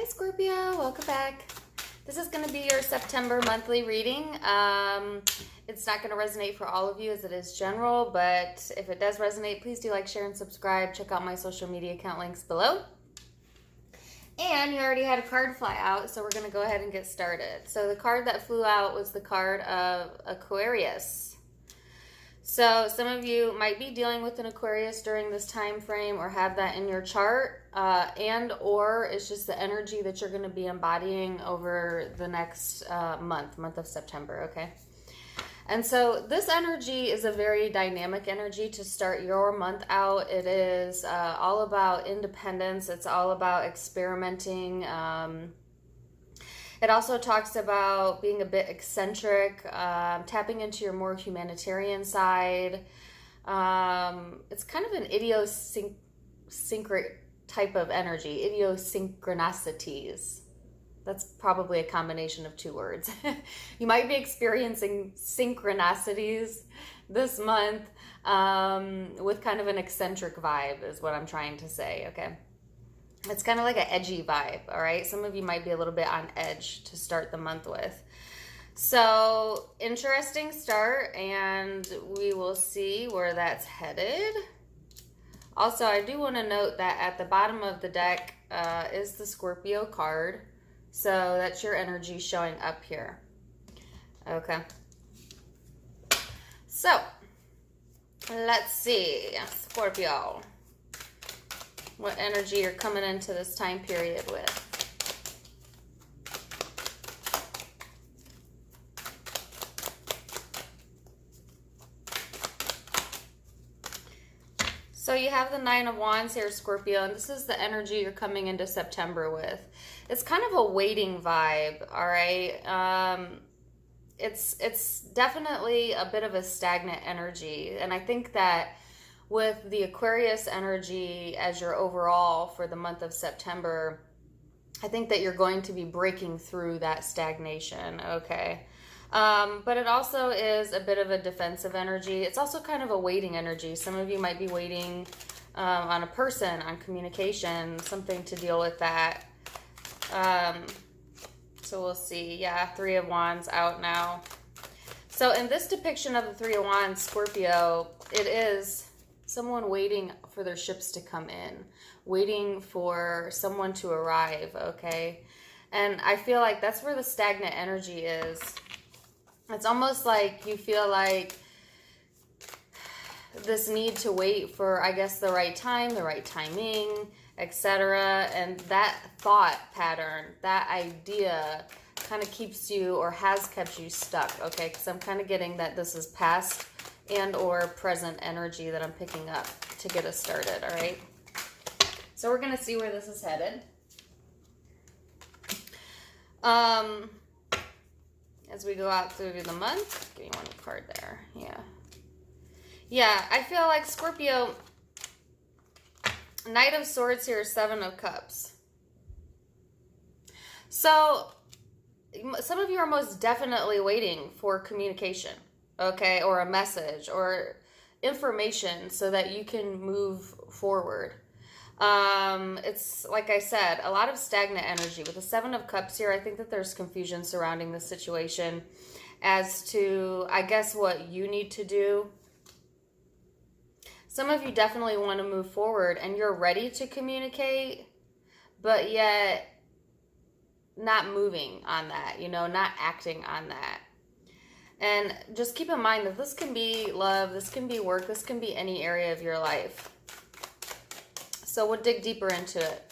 Hi Scorpio, welcome back. This is going to be your September monthly reading. It's not going to resonate for all of you as it is general, but if it does resonate, please do like, share, and subscribe. Check out my social media account links below. And you already had a card fly out, so we're going to go ahead and get started. So the card that flew out was the card of Aquarius. So some of you might be dealing with an Aquarius during this time frame or have that in your chart, and or it's just the energy that you're going to be embodying over the next month of September, okay? And so this energy is a very dynamic energy to start your month out. It is all about independence. It's all about experimenting. It also talks about being a bit eccentric, tapping into your more humanitarian side. It's kind of an idiosyncratic type of energy, idiosyncronicities. That's probably a combination of two words. You might be experiencing synchronicities this month with kind of an eccentric vibe is what I'm trying to say, okay? It's kind of like an edgy vibe, all right? Some of you might be a little bit on edge to start the month with. So, interesting start, and we will see where that's headed. Also, I do want to note that at the bottom of the deck is the Scorpio card. So, that's your energy showing up here. Okay. So, let's see. Scorpio. What energy you're coming into this time period with. So you have the Nine of Wands here, Scorpio, and this is the energy you're coming into September with. It's kind of a waiting vibe, all right? It's definitely a bit of a stagnant energy, and I think that with the Aquarius energy as your overall for the month of September, I think that you're going to be breaking through that stagnation, okay? But it also is a bit of a defensive energy. It's also kind of a waiting energy. Some of you might be waiting on a person, on communication, something to deal with that. So we'll see. Yeah, Three of Wands out now. So in this depiction of the Three of Wands, Scorpio, it is someone waiting for their ships to come in, waiting for someone to arrive, okay? And I feel like that's where the stagnant energy is. It's almost like you feel like this need to wait for, I guess, the right time, the right timing, etc. And that thought pattern, that idea kind of keeps you or has kept you stuck, okay? Because I'm kind of getting that this is past and or present energy that I'm picking up to get us started, all right? So we're going to see where this is headed. As we go out through the month, give me one card there, Yeah, I feel like Scorpio, Knight of Swords here, Seven of Cups. So some of you are most definitely waiting for communication, okay, or a message or information so that you can move forward. It's like I said, a lot of stagnant energy with the Seven of Cups here. I think that there's confusion surrounding this situation as to, I guess, what you need to do. Some of you definitely want to move forward and you're ready to communicate, but yet not moving on that, you know, not acting on that. And just keep in mind that this can be love, this can be work, this can be any area of your life. So we'll dig deeper into it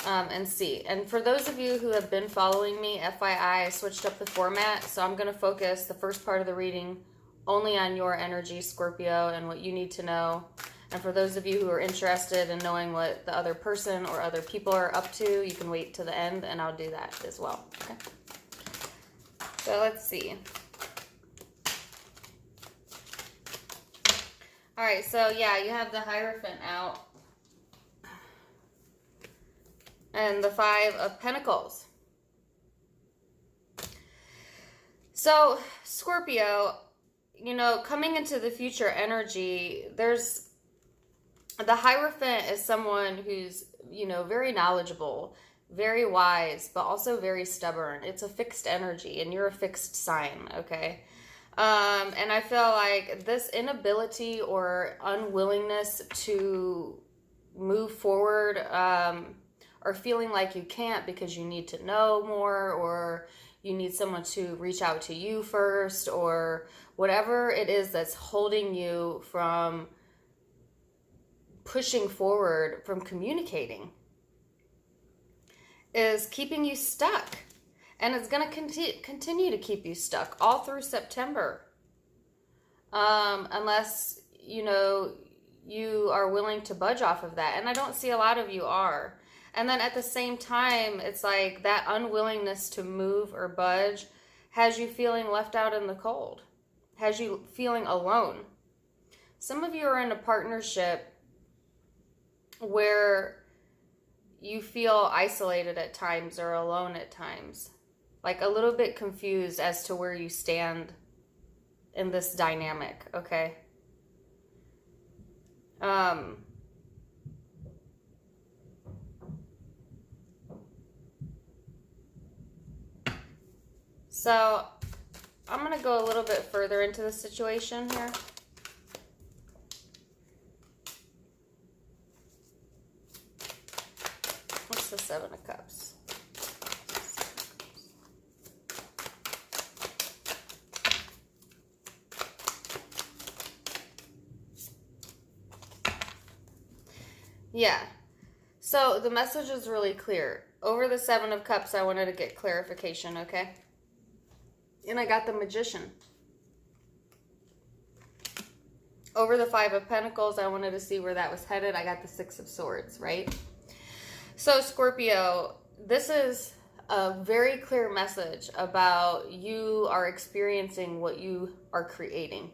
and see. And for those of you who have been following me, FYI, I switched up the format. So I'm going to focus the first part of the reading only on your energy, Scorpio, and what you need to know. And for those of you who are interested in knowing what the other person or other people are up to, you can wait to the end and I'll do that as well. Okay. So let's see. All right, so yeah, you have the Hierophant out. And the Five of Pentacles. So, Scorpio, you know, coming into the future energy, the Hierophant is someone who's, you know, very knowledgeable, very wise, but also very stubborn. It's a fixed energy, and you're a fixed sign, okay? And I feel like this inability or unwillingness to move forward, or feeling like you can't because you need to know more, or you need someone to reach out to you first, or whatever it is that's holding you from pushing forward, from communicating, is keeping you stuck. And it's going to continue to keep you stuck all through September. Unless, you are willing to budge off of that. And I don't see a lot of you are. And then at the same time, it's like that unwillingness to move or budge has you feeling left out in the cold, has you feeling alone. Some of you are in a partnership where you feel isolated at times or alone at times, like a little bit confused as to where you stand in this dynamic, okay? So I'm going to go a little bit further into the situation here. What's the Seven of Cups? Yeah. So the message is really clear. Over the Seven of Cups, I wanted to get clarification, okay? And I got the Magician. Over the Five of Pentacles, I wanted to see where that was headed. I got the Six of Swords, right? So Scorpio, this is a very clear message about you are experiencing what you are creating.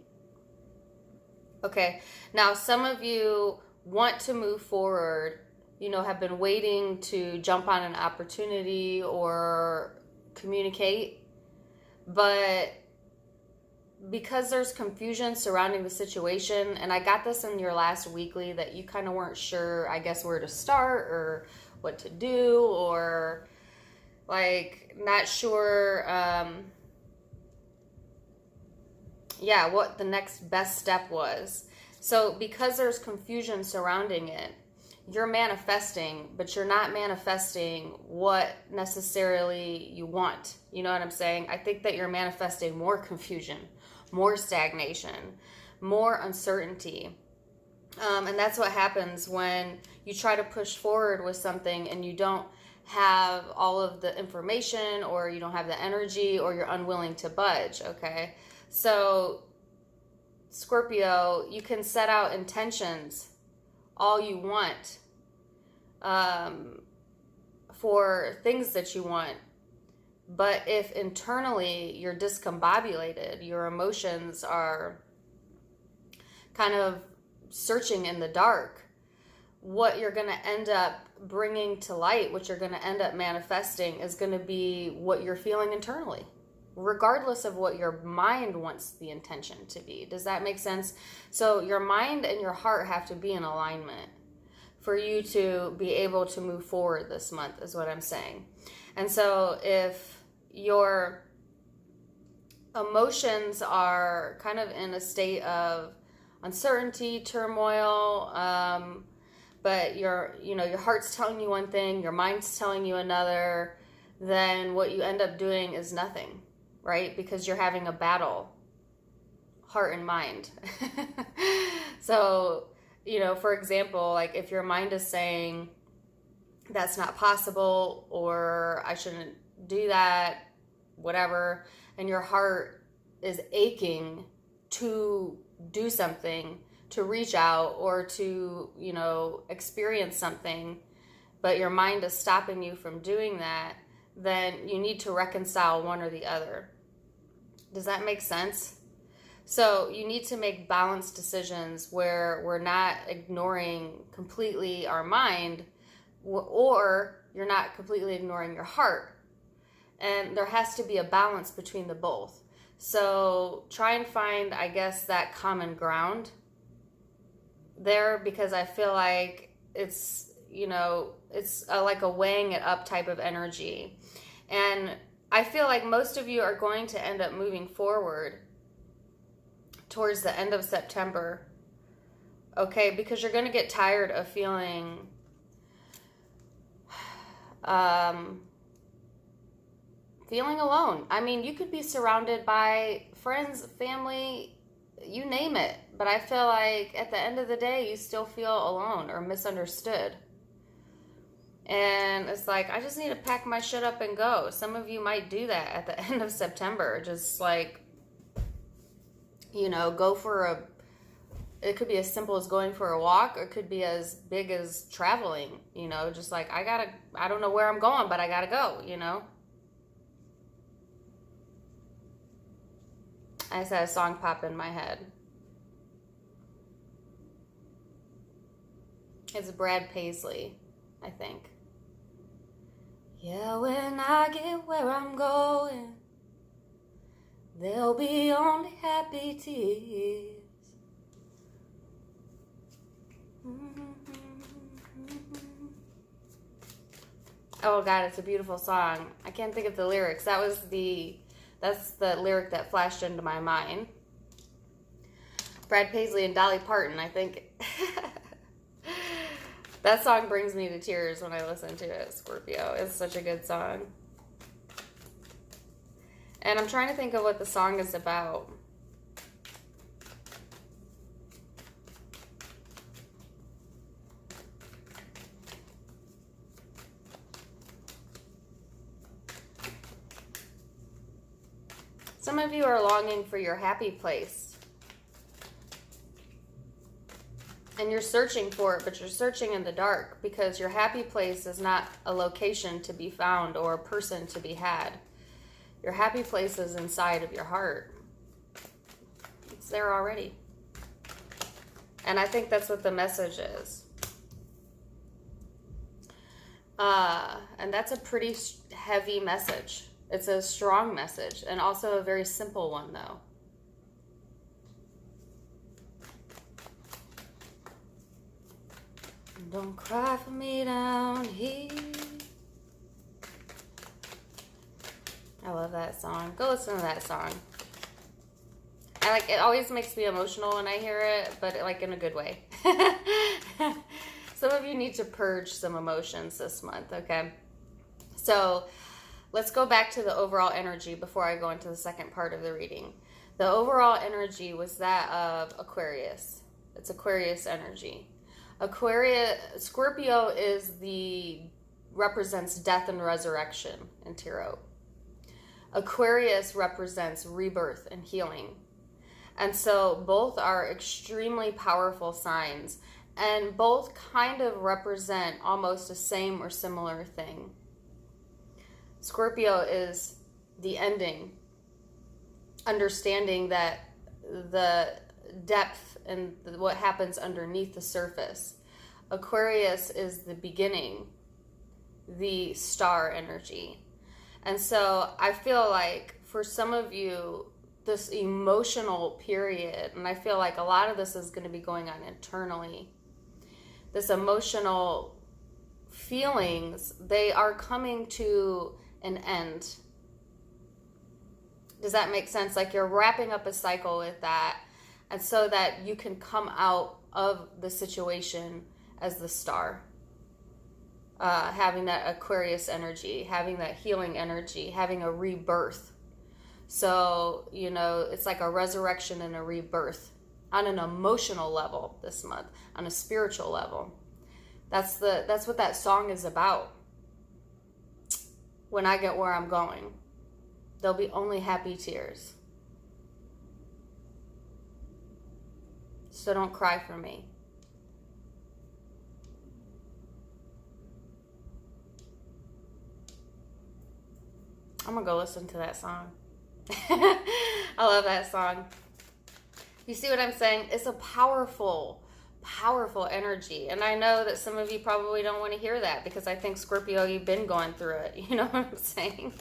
Okay, now some of you want to move forward, have been waiting to jump on an opportunity or communicate, but because there's confusion surrounding the situation, and I got this in your last weekly that you kind of weren't sure, I guess, where to start or what to do, or like not sure, what the next best step was. So because there's confusion surrounding it, you're manifesting, but you're not manifesting what necessarily you want. You know what I'm saying? I think that you're manifesting more confusion, more stagnation, more uncertainty. And that's what happens when you try to push forward with something and you don't have all of the information, or you don't have the energy, or you're unwilling to budge, okay? So Scorpio, you can set out intentions all you want for things that you want. But if internally you're discombobulated, your emotions are kind of searching in the dark, what you're going to end up bringing to light, what you're going to end up manifesting, is going to be what you're feeling internally, regardless of what your mind wants the intention to be. Does that make sense? So your mind and your heart have to be in alignment for you to be able to move forward this month, is what I'm saying. And so if your emotions are kind of in a state of uncertainty, turmoil, but your heart's telling you one thing, your mind's telling you another, then what you end up doing is nothing, right? Because you're having a battle, heart and mind. So, for example, like if your mind is saying that's not possible, or I shouldn't do that, whatever, and your heart is aching to do something, to reach out, or to, experience something, but your mind is stopping you from doing that, then you need to reconcile one or the other. Does that make sense? So you need to make balanced decisions where we're not ignoring completely our mind, or you're not completely ignoring your heart. And there has to be a balance between the both. So try and find, I guess, that common ground there, because I feel like it's, you know, it's like a weighing it up type of energy. And I feel like most of you are going to end up moving forward towards the end of September. Okay, because you're going to get tired of feeling feeling alone. I mean, you could be surrounded by friends, family, you name it. But I feel like at the end of the day, you still feel alone or misunderstood. And it's like, I just need to pack my shit up and go. Some of you might do that at the end of September. Just like, you know, go for it could be as simple as going for a walk, or it could be as big as traveling, you know, just like, I don't know where I'm going, but I gotta go, you know. I just had a song pop in my head. It's Brad Paisley, I think. Yeah, when I get where I'm going, there'll be only happy tears. Oh God, it's a beautiful song. I can't think of the lyrics. That's the lyric that flashed into my mind. Brad Paisley and Dolly Parton, I think. That song brings me to tears when I listen to it, Scorpio. It's such a good song. And I'm trying to think of what the song is about. Some of you are longing for your happy place. And you're searching for it, but you're searching in the dark, because your happy place is not a location to be found or a person to be had. Your happy place is inside of your heart. It's there already. And I think that's what the message is. And that's a pretty heavy message. It's a strong message, and also a very simple one, though. Don't cry for me down here. I love that song. Go listen to that song. It always makes me emotional when I hear it, but like in a good way. Some of you need to purge some emotions this month, okay? So let's go back to the overall energy before I go into the second part of the reading. The overall energy was that of Aquarius. It's Aquarius energy. Scorpio represents death and resurrection in tarot. Aquarius represents rebirth and healing. And so both are extremely powerful signs, and both kind of represent almost the same or similar thing. Scorpio is the ending, understanding that the depth and what happens underneath the surface. Aquarius is the beginning, the star energy. And so I feel like for some of you, this emotional period, and I feel like a lot of this is going to be going on internally, this emotional feelings, they are coming to an end. Does that make sense? Like you're wrapping up a cycle with that, and so that you can come out of the situation as the star, having that Aquarius energy, having that healing energy, having a rebirth. So, you know, it's like a resurrection and a rebirth on an emotional level this month, on a spiritual level. That's what that song is about. When I get where I'm going, there'll be only happy tears. So don't cry for me. I'm gonna go listen to that song. I love that song. You see what I'm saying? It's a powerful, powerful energy. And I know that some of you probably don't want to hear that, because I think, Scorpio, you've been going through it. You know what I'm saying?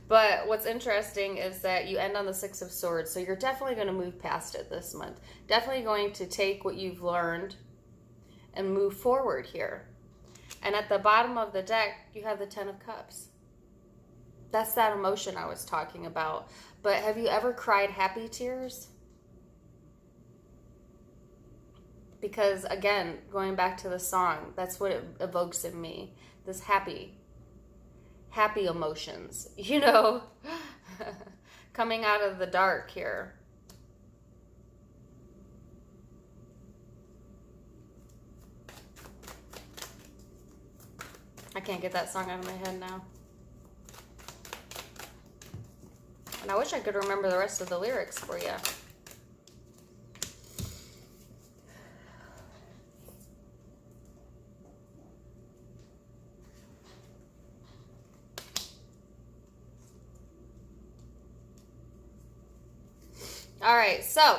But what's interesting is that you end on the Six of Swords. So you're definitely going to move past it this month. Definitely going to take what you've learned and move forward here. And at the bottom of the deck, you have the Ten of Cups. That's that emotion I was talking about. But have you ever cried happy tears? Because again, going back to the song, that's what it evokes in me. This happy emotions, you know, coming out of the dark here. I can't get that song out of my head now. And I wish I could remember the rest of the lyrics for you. All right, so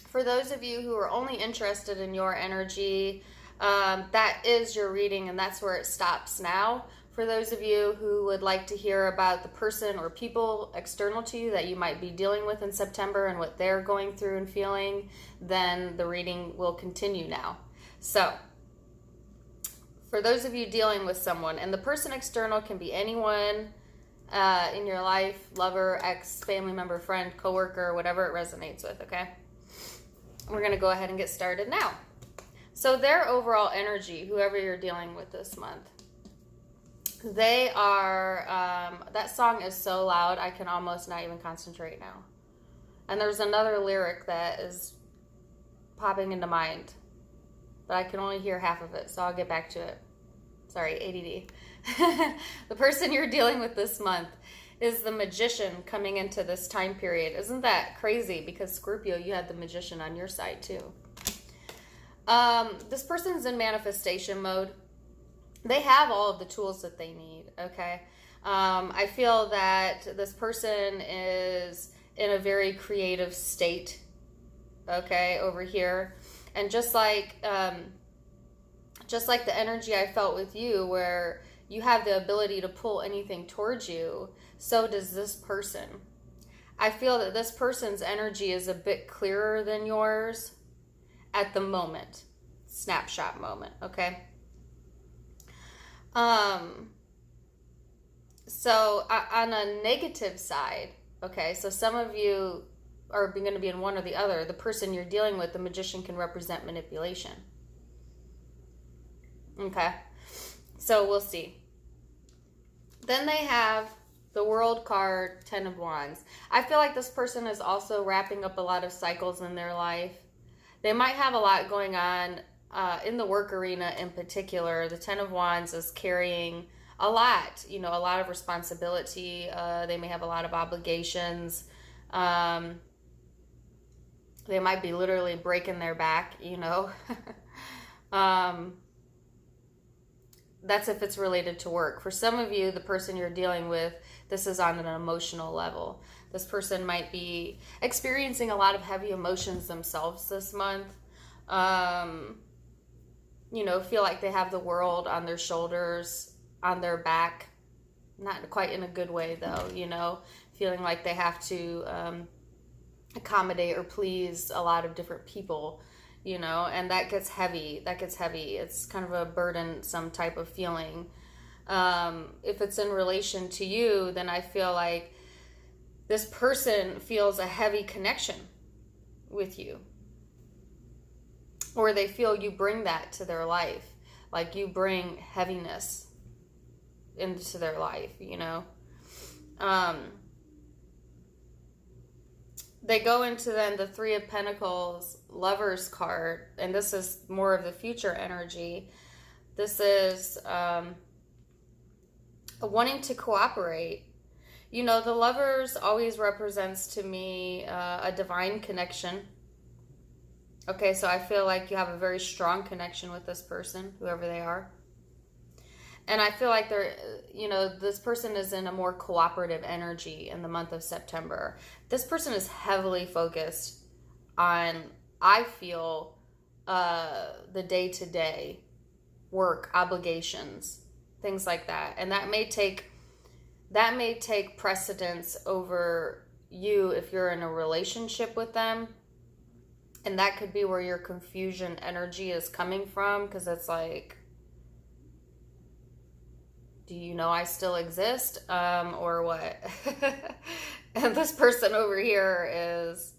for those of you who are only interested in your energy, that is your reading, and that's where it stops now. For those of you who would like to hear about the person or people external to you that you might be dealing with in September and what they're going through and feeling, then the reading will continue now. So, for those of you dealing with someone, and the person external can be anyone in your life, lover, ex, family member, friend, coworker, whatever it resonates with, okay? We're going to go ahead and get started now. So their overall energy, whoever you're dealing with this month, they are, that song is so loud, I can almost not even concentrate now. And there's another lyric that is popping into mind, but I can only hear half of it, so I'll get back to it. Sorry, ADD. The person you're dealing with this month is the Magician coming into this time period. Isn't that crazy? Because Scorpio, you had the Magician on your side too. This person's in manifestation mode. They have all of the tools that they need, okay? I feel that this person is in a very creative state, okay, over here. And just like the energy I felt with you, where you have the ability to pull anything towards you, so does this person. I feel that this person's energy is a bit clearer than yours at the moment. Snapshot moment, okay? So on a negative side, okay, so some of you are going to be in one or the other. The person you're dealing with, the Magician, can represent manipulation. Okay, so we'll see. Then they have the World card, Ten of Wands. I feel like this person is also wrapping up a lot of cycles in their life. They might have a lot going on in the work arena in particular. The Ten of Wands is carrying a lot, you know, a lot of responsibility. They may have a lot of obligations. They might be literally breaking their back, you know. That's if it's related to work. For some of you, the person you're dealing with, this is on an emotional level. This person might be experiencing a lot of heavy emotions themselves this month. You know, feel like they have the world on their shoulders, on their back. Not quite in a good way, though, you know. Feeling like they have to accommodate or please a lot of different people, you know, and that gets heavy. It's kind of a burdensome type of feeling. If it's in relation to you, then I feel like this person feels a heavy connection with you, or they feel you bring that to their life, like you bring heaviness into their life, you know. They go into then the Three of Pentacles, Lovers card, and this is more of the future energy. This is wanting to cooperate. You know, the Lovers always represents to me a divine connection. Okay, so I feel like you have a very strong connection with this person, whoever they are. And I feel like they're, you know, this person is in a more cooperative energy in the month of September. This person is heavily focused on, I feel, the day-to-day work, obligations, things like that. And that may take precedence over you if you're in a relationship with them. And that could be where your confusion energy is coming from, because it's like, Do you know I still exist? Or what? And this person over here is,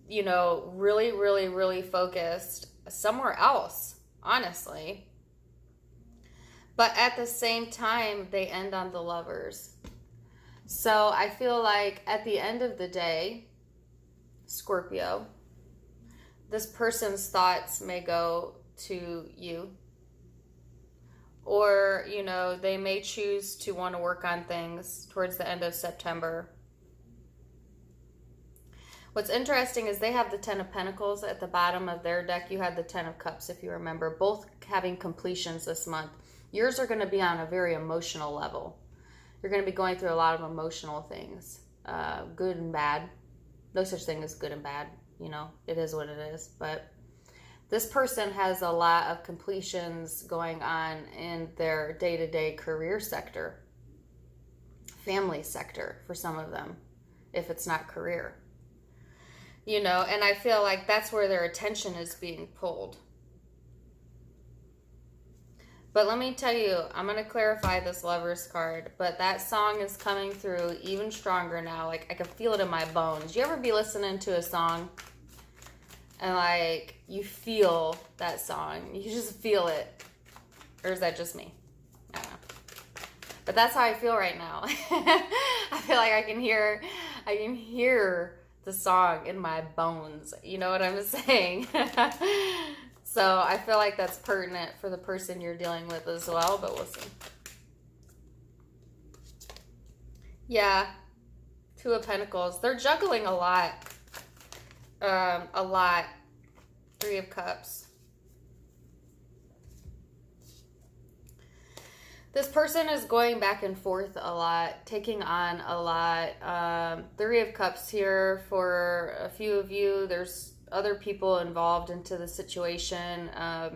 you know, really, really, really focused somewhere else, honestly. But at the same time, they end on the Lovers. So I feel like at the end of the day, Scorpio, this person's thoughts may go to you. Or, you know, they may choose to want to work on things towards the end of September. What's interesting is they have the Ten of Pentacles at the bottom of their deck. You had the Ten of Cups, if you remember, both having completions this month. Yours are going to be on a very emotional level. You're going to be going through a lot of emotional things, good and bad. No such thing as good and bad, you know, it is what it is. But this person has a lot of completions going on in their day-to-day career sector, family sector for some of them, if it's not career. You know, and I feel like that's where their attention is being pulled. But let me tell you, I'm going to clarify this Lovers card, but that song is coming through even stronger now. Like, I can feel it in my bones. You ever be listening to a song and, like, you feel that song? You just feel it. Or is that just me? I don't know. But that's how I feel right now. I feel like I can hear the song in my bones. You know what I'm saying? So I feel like that's pertinent for the person you're dealing with as well, but we'll see. Yeah, Two of Pentacles. They're juggling a lot. Three of Cups. This person is going back and forth a lot, taking on a lot. Three of Cups here for a few of you. There's other people involved into the situation. I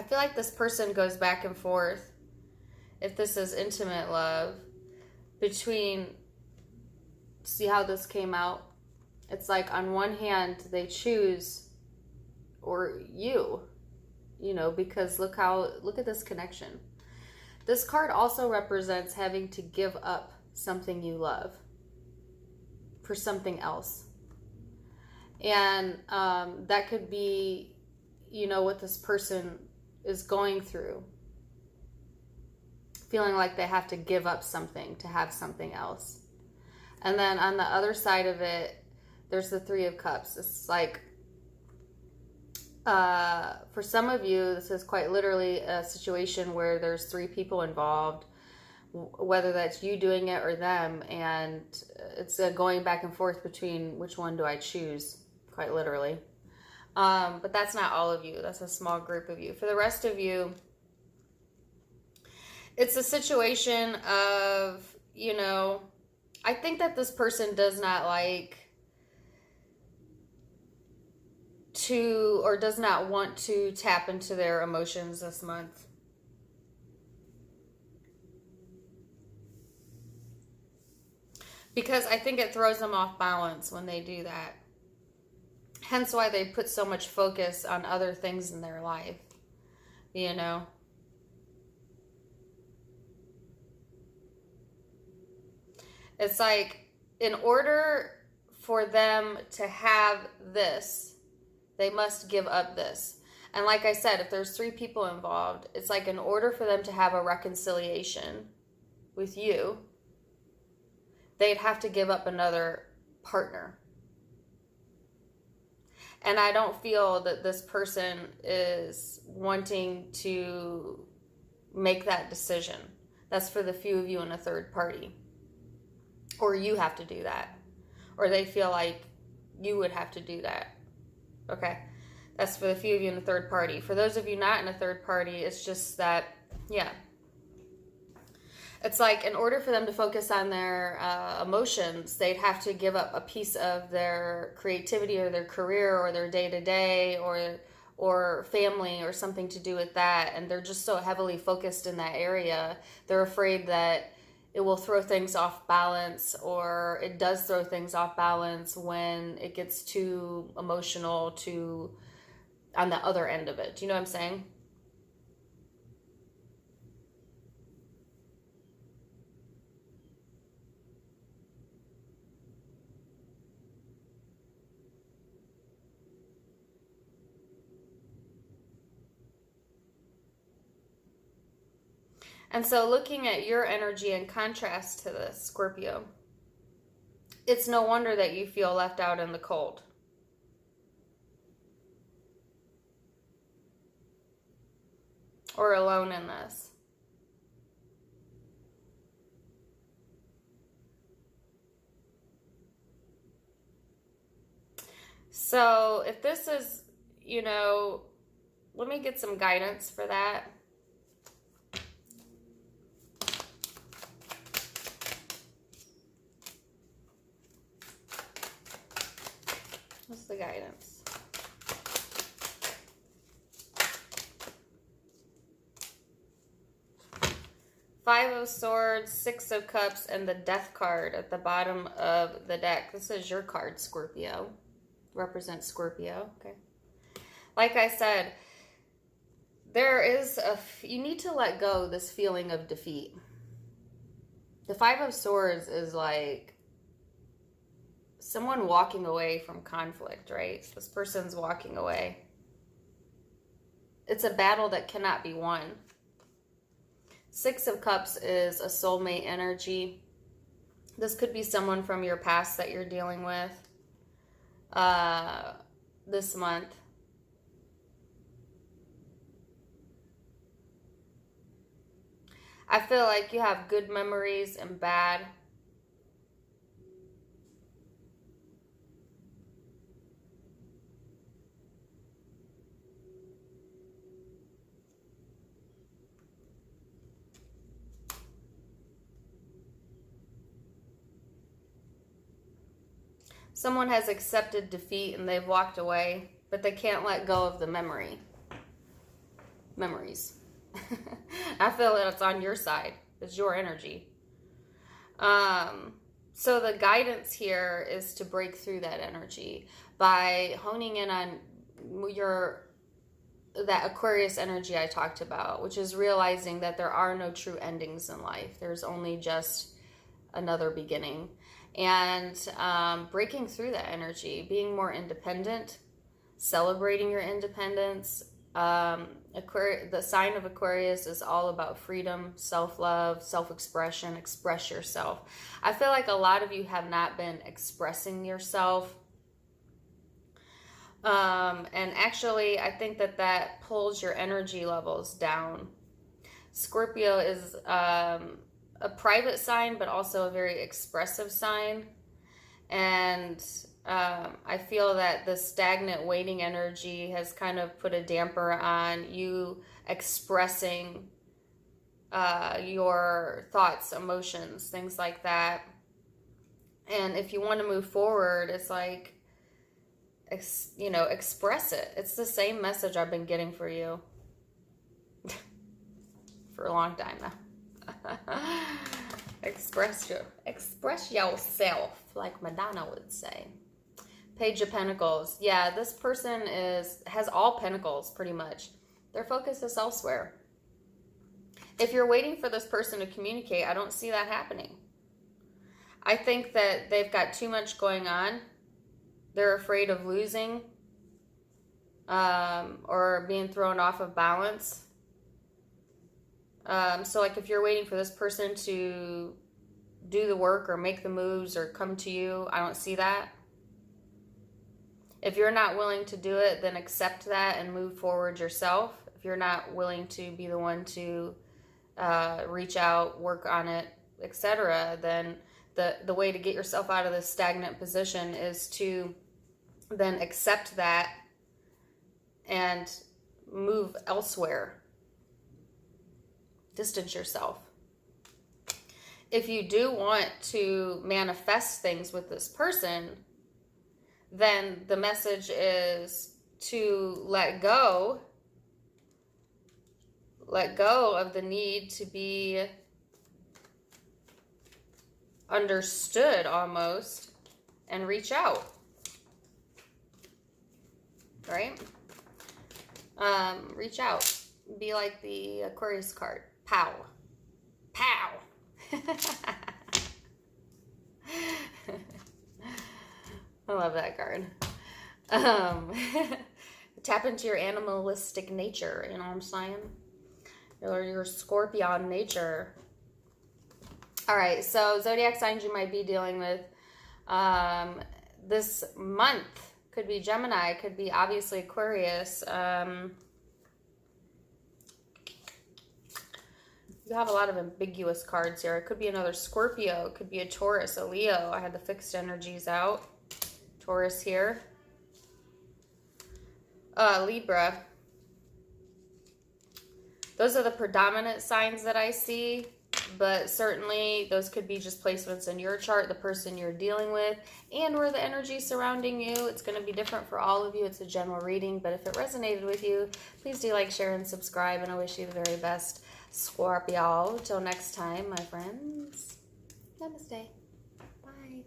feel like this person goes back and forth, if this is intimate love, between, see how this came out? It's like on one hand, they choose, or you know, because look at this connection. This card also represents having to give up something you love for something else. And that could be, you know, what this person is going through. Feeling like they have to give up something to have something else. And then on the other side of it, there's the Three of Cups. It's like, for some of you, this is quite literally a situation where there's three people involved, whether that's you doing it or them. And it's going back and forth between which one do I choose, quite literally. But that's not all of you. That's a small group of you. For the rest of you, it's a situation of, you know, I think that this person does not like to, or does not want to tap into their emotions this month. Because I think it throws them off balance when they do that. Hence why they put so much focus on other things in their life, you know. It's like, in order for them to have this, they must give up this. And like I said, if there's three people involved, it's like in order for them to have a reconciliation with you, they'd have to give up another partner. And I don't feel that this person is wanting to make that decision. That's for the few of you in a third party. Or you have to do that. Or they feel like you would have to do that. Okay? That's for the few of you in a third party. For those of you not in a third party, it's just that, yeah. It's like in order for them to focus on their emotions, they'd have to give up a piece of their creativity or their career or their day-to-day or family or something to do with that. And they're just so heavily focused in that area. They're afraid that it will throw things off balance, or it does throw things off balance when it gets too emotional on the other end of it. Do you know what I'm saying? And so looking at your energy in contrast to this, Scorpio, it's no wonder that you feel left out in the cold. Or alone in this. So if this is, you know, let me get some guidance for that. What's the guidance? Five of Swords, Six of Cups, and the Death card at the bottom of the deck. This is your card, Scorpio. Represents Scorpio, okay? Like I said, you need to let go this feeling of defeat. The Five of Swords is like someone walking away from conflict, right? This person's walking away. It's a battle that cannot be won. Six of Cups is a soulmate energy. This could be someone from your past that you're dealing with this month. I feel like you have good memories and bad. Someone has accepted defeat and they've walked away, but they can't let go of the memories. I feel that it's on your side. It's your energy. So the guidance here is to break through that energy by honing in on that Aquarius energy I talked about, which is realizing that there are no true endings in life. There's only just another beginning. And breaking through that energy, being more independent, celebrating your independence. The sign of Aquarius is all about freedom, self-love, self-expression. Express yourself. I feel like a lot of you have not been expressing yourself. And actually, I think that pulls your energy levels down. Scorpio is a private sign, but also a very expressive sign. And I feel that the stagnant waiting energy has kind of put a damper on you expressing your thoughts, emotions, things like that. And if you want to move forward, it's like, express it. It's the same message I've been getting for you for a long time now. Express yourself, like Madonna would say. Page of Pentacles. Yeah, this person has all pentacles pretty much. Their focus is elsewhere. If you're waiting for this person to communicate, I don't see that happening. I think that they've got too much going on. They're afraid of losing or being thrown off of balance. So like if you're waiting for this person to do the work or make the moves or come to you, I don't see that. If you're not willing to do it, then accept that and move forward yourself. If you're not willing to be the one to reach out, work on it, etc., then the way to get yourself out of this stagnant position is to then accept that and move elsewhere. Distance yourself. If you do want to manifest things with this person, then the message is to let go of the need to be understood almost, and reach out, right? Reach out. Be like the Aquarius card. Pow. Pow. I love that card. Tap into your animalistic nature, you know what I'm saying? or your Scorpion nature. All right, so zodiac signs you might be dealing with this month. Could be Gemini, could be obviously Aquarius. You have a lot of ambiguous cards here. It could be another Scorpio. It could be a Taurus, a Leo. I had the fixed energies out. Taurus here. Libra. Those are the predominant signs that I see. But certainly those could be just placements in your chart, the person you're dealing with, and or the energy surrounding you. It's going to be different for all of you. It's a general reading. But if it resonated with you, please do like, share, and subscribe. And I wish you the very best, Scorpio. Till next time, my friends. Namaste. Bye.